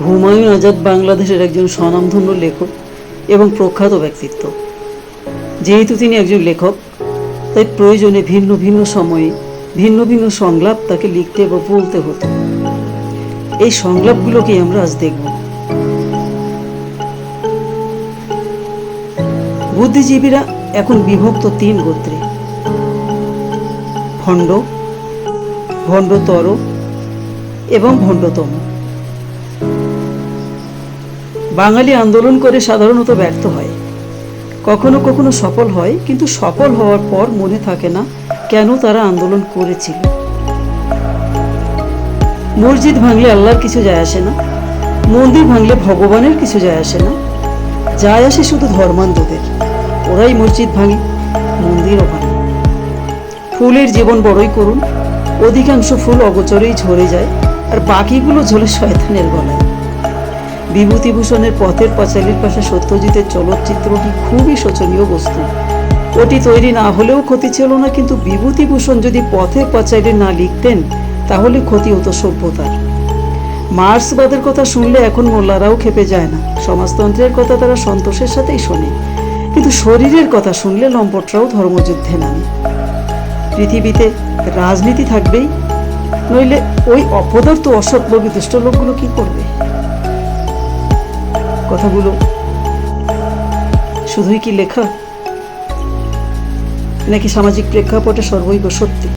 হুমায়ুন আজাদ বাংলাদেশের একজন স্বনামধন্য লেখক এবং প্রখ্যাত ব্যক্তিত্ব। যেহেতু তিনি একজন লেখক, তাই প্রয়োজনে ভিন্ন ভিন্ন সময়ে ভিন্ন ভিন্ন সংলাপ তাকে লিখতে বা বলতে হতো। এই সংলাপগুলোকেই আমরা আজ দেখব। বুদ্ধিজীবীরা এখন বিভক্ত তিন গোত্রে: ভণ্ড, ভণ্ডতর এবং ভণ্ডতম। বাঙালি আন্দোলন করে সাধারণত ব্যর্থ হয়, কখনো কখনো সফল হয়, কিন্তু সফল হওয়ার পর মনে থাকে না কেন তারা আন্দোলন করেছিল। মসজিদ ভাঙলে আল্লাহর কিছু যায় আসে না, মন্দির ভাঙলে ভগবানের কিছু যায় আসে না, যায় আসে শুধু ধর্মান্ধদের। ওরাই মসজিদ ভাঙে, মন্দিরও ভাঙে। ফুলের জীবন বড়ই করুন, অধিকাংশ ফুল অগোচরেই ঝরে যায়, আর বাকিগুলো ঝরে শয়তানের গলায়। বিভূতিভূষণের পথের পাঁচালীর পাশে সত্যজিতের চলচ্চিত্রটি খুবই শোচনীয় বস্তু। ওটি তৈরি না হলেও ক্ষতি ছিল না, কিন্তু বিভূতিভূষণ যদি পথের পাঁচালী না লিখতেন তাহলে ক্ষতি হতো সভ্যতার। মার্ক্সবাদের কথা শুনলে এখন মোল্লারাও খেপে যায় না, সমাজতন্ত্রের কথা তারা সন্তোষের সাথেই শোনে, কিন্তু শরীরের কথা শুনলে লম্পটরাও ধর্মযুদ্ধে নামে। পৃথিবীতে রাজনীতি থাকবেই, নইলে ওই অপদার্থ অসৎ লোভী দুষ্ট লোকগুলো কি করবে? কথাগুলো শুধুই কি লেখা, নাকি সামাজিক প্রেক্ষাপটে সর্বৈব সত্যি?